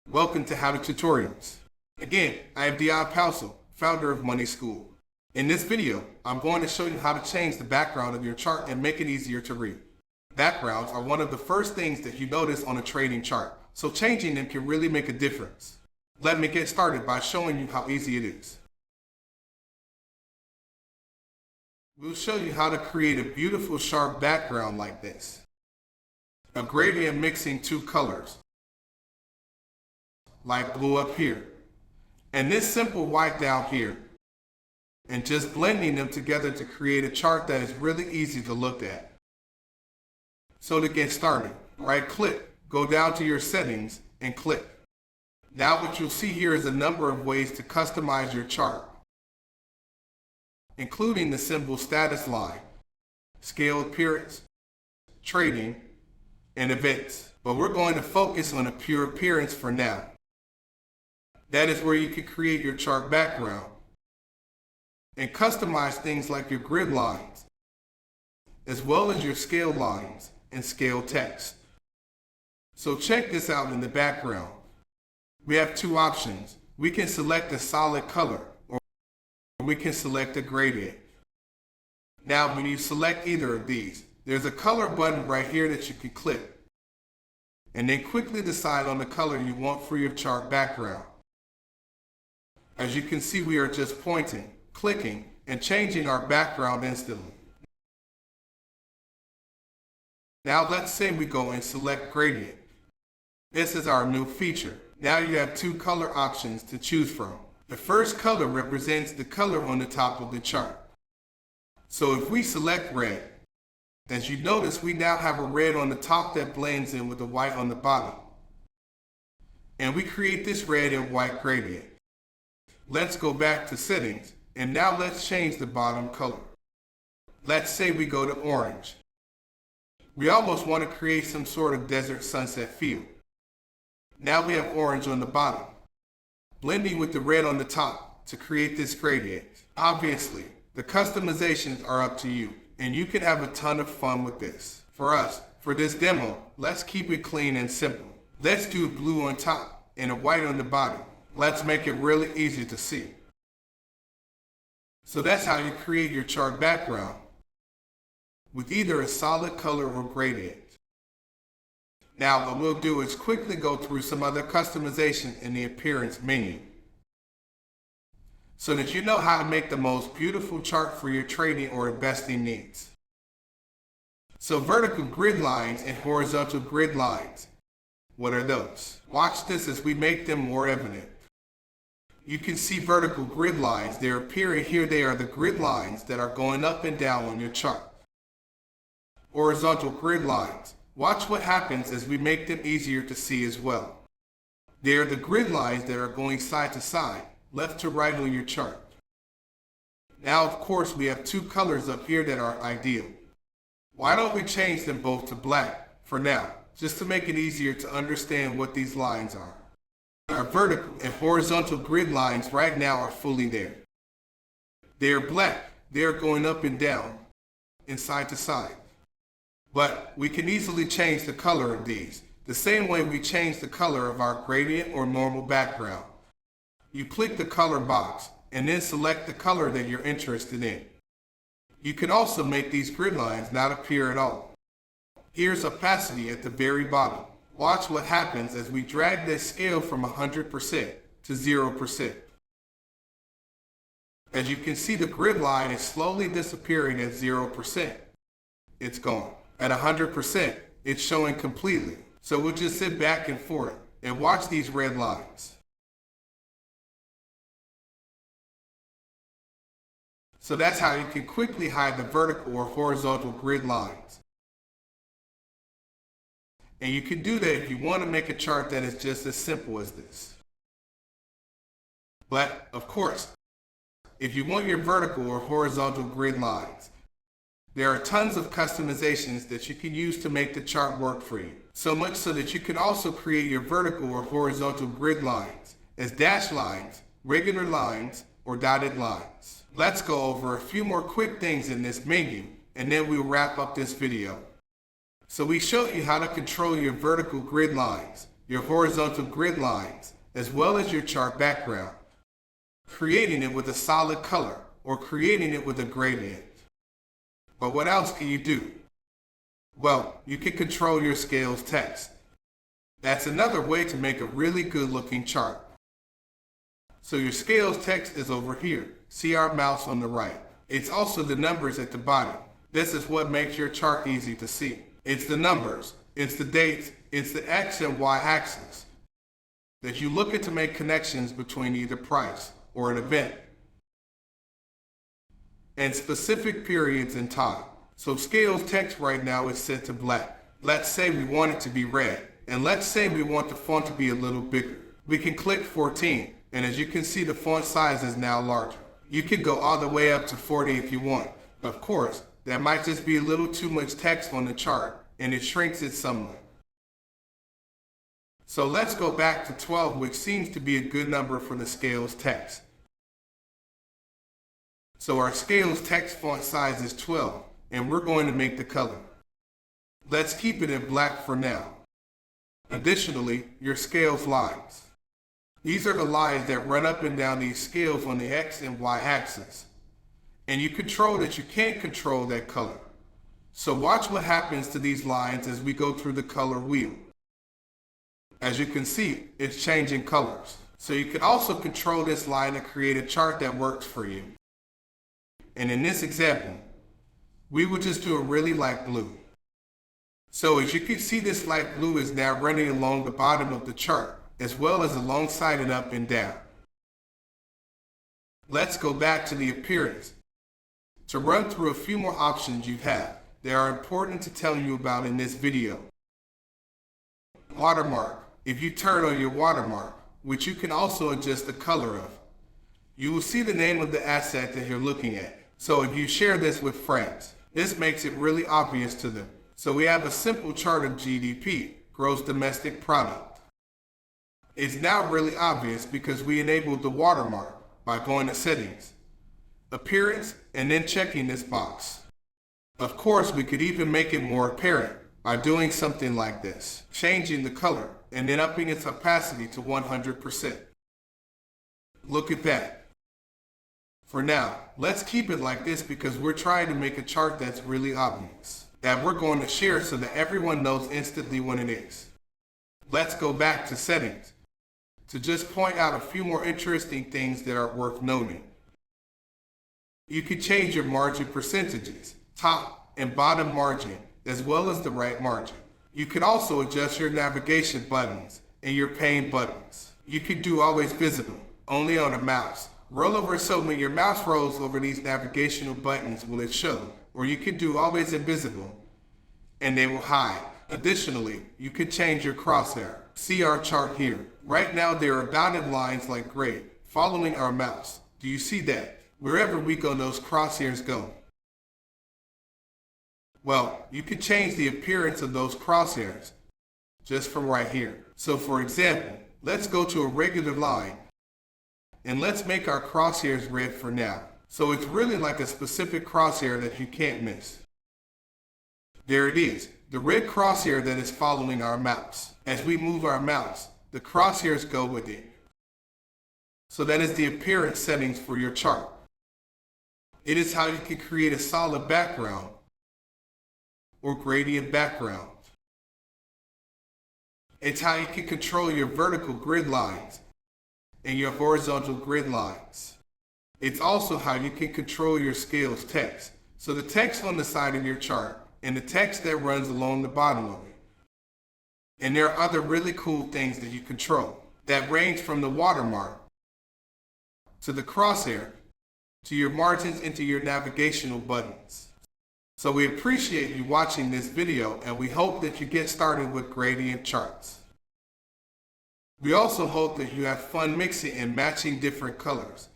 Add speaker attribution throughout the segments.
Speaker 1: Welcome to How to Tutorials. Again, I am Dion Pousel, founder of Money School. In this video, I'm going to show you how to change the background of your chart and make it easier to read. Backgrounds are one of the first things that you notice on a trading chart, so changing them can really make a difference. Let me get started by showing you how easy it is. We'll show you how to create a beautiful sharp background like this. A gradient mixing two colors, like blue up here, and this simple white down here, and just blending them together to create a chart that is really easy to look at. So to get started, right-click, go down to your settings, and click. Now what you'll see here is a number of ways to customize your chart, including the symbol status line, scale appearance, trading, and events. But we're going to focus on a pure appearance for now. That is where you can create your chart background and customize things like your grid lines, as well as your scale lines and scale text. So check this out in the background. We have two options. We can select a solid color, or we can select a gradient. Now when you select either of these, there's a color button right here that you can click, and then quickly decide on the color you want for your chart background. As you can see, we are just pointing, clicking, and changing our background instantly. Now let's say we go and select gradient. This is our new feature. Now you have two color options to choose from. The first color represents the color on the top of the chart. So if we select red, as you notice, we now have a red on the top that blends in with the white on the bottom. And we create this red and white gradient. Let's go back to settings, and now let's change the bottom color. Let's say we go to orange. We almost want to create some sort of desert sunset feel. Now we have orange on the bottom, blending with the red on the top to create this gradient. Obviously, the customizations are up to you, and you can have a ton of fun with this. For us, for this demo, let's keep it clean and simple. Let's do blue on top and a white on the bottom. Let's make it really easy to see. So that's how you create your chart background, with either a solid color or gradient. Now what we'll do is quickly go through some other customization in the appearance menu, so that you know how to make the most beautiful chart for your trading or investing needs. So vertical grid lines and horizontal grid lines, what are those? Watch this as we make them more evident. You can see vertical grid lines. They're appearing here. They are the grid lines that are going up and down on your chart. Horizontal grid lines. Watch what happens as we make them easier to see as well. They are the grid lines that are going side to side, left to right on your chart. Now, of course, we have two colors up here that are ideal. Why don't we change them both to black for now, just to make it easier to understand what these lines are. Our vertical and horizontal grid lines right now are fully there. They are black. They are going up and down, and side to side. But we can easily change the color of these, the same way we change the color of our gradient or normal background. You click the color box, and then select the color that you're interested in. You can also make these grid lines not appear at all. Here's opacity at the very bottom. Watch what happens as we drag this scale from 100% to 0%. As you can see, the grid line is slowly disappearing at 0%. It's gone. At 100%, it's showing completely. So we'll just sit back and forth and watch these red lines. So that's how you can quickly hide the vertical or horizontal grid lines. And you can do that if you want to make a chart that is just as simple as this. But, of course, if you want your vertical or horizontal grid lines, there are tons of customizations that you can use to make the chart work for you. So much so that you can also create your vertical or horizontal grid lines as dashed lines, regular lines, or dotted lines. Let's go over a few more quick things in this menu, and then we'll wrap up this video. So we showed you how to control your vertical grid lines, your horizontal grid lines, as well as your chart background, creating it with a solid color or creating it with a gradient. But what else can you do? Well, you can control your scales text. That's another way to make a really good looking chart. So your scales text is over here. See our mouse on the right. It's also the numbers at the bottom. This is what makes your chart easy to see. It's the numbers, it's the dates, it's the X and Y axis that you look at to make connections between either price or an event and specific periods in time. So scales text right now is set to black. Let's say we want it to be red, and let's say we want the font to be a little bigger. We can click 14, and as you can see, the font size is now larger. You can go all the way up to 40 if you want. Of course, that might just be a little too much text on the chart, and it shrinks it somewhat. So let's go back to 12, which seems to be a good number for the scales text. So our scales text font size is 12, and we're going to make the color. Let's keep it in black for now. Additionally, your scales lines. These are the lines that run up and down these scales on the X and Y axis. And you control that you can't control that color. So watch what happens to these lines as we go through the color wheel. As you can see, it's changing colors. So you can also control this line to create a chart that works for you. And in this example, we will just do a really light blue. So as you can see, this light blue is now running along the bottom of the chart, as well as alongside it up and down. Let's go back to the appearance to run through a few more options you have that are important to tell you about in this video. Watermark. If you turn on your watermark, which you can also adjust the color of, you will see the name of the asset that you're looking at. So if you share this with friends, this makes it really obvious to them. So we have a simple chart of GDP, gross domestic product. It's now really obvious because we enabled the watermark by going to settings, appearance, and then checking this box. Of course, we could even make it more apparent by doing something like this, changing the color and then upping its opacity to 100%. Look at that. For now, let's keep it like this because we're trying to make a chart that's really obvious, that we're going to share so that everyone knows instantly what it is. Let's go back to settings to just point out a few more interesting things that are worth noting. You can change your margin percentages, top and bottom margin, as well as the right margin. You can also adjust your navigation buttons and your pane buttons. You can do always visible, only on a mouse. Roll over so when your mouse rolls over these navigational buttons will it show, or you can do always invisible and they will hide. Additionally, you can change your crosshair. See our chart here. Right now there are dotted lines like gray following our mouse. Do you see that? Wherever we go, those crosshairs go. Well, you can change the appearance of those crosshairs just from right here. So for example, let's go to a regular line and let's make our crosshairs red for now. So it's really like a specific crosshair that you can't miss. There it is, the red crosshair that is following our mouse. As we move our mouse, the crosshairs go with it. So that is the appearance settings for your chart. It is how you can create a solid background or gradient background. It's how you can control your vertical grid lines and your horizontal grid lines. It's also how you can control your scales text. So the text on the side of your chart and the text that runs along the bottom of it. And there are other really cool things that you control that range from the watermark to the crosshair to your margins and to your navigational buttons. So we appreciate you watching this video and we hope that you get started with gradient charts. We also hope that you have fun mixing and matching different colors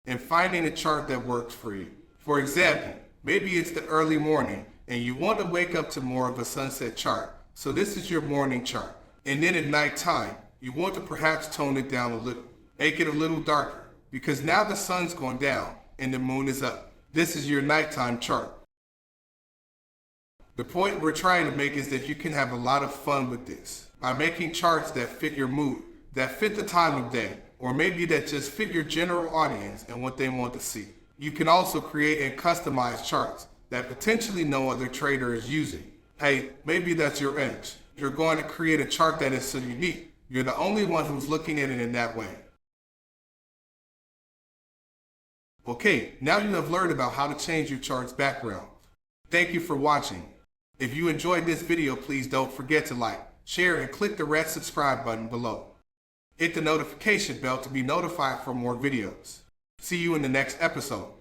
Speaker 1: and finding a chart that works for you. For example, maybe it's the early morning and you want to wake up to more of a sunset chart. So this is your morning chart. And then at nighttime, you want to perhaps tone it down a little, make it a little darker because now the sun's going down and the moon is up. This is your nighttime chart. The point we're trying to make is that you can have a lot of fun with this. by making charts that fit your mood, that fit the time of day, or maybe that just fit your general audience and what they want to see. You can also create and customize charts that potentially no other trader is using. Hey, maybe that's your edge. You're going to create a chart that is so unique. You're the only one who's looking at it in that way. Okay, now you have learned about how to change your chart's background. Thank you for watching. If you enjoyed this video, please don't forget to like, share, and click the red subscribe button below. Hit the notification bell to be notified for more videos. See you in the next episode.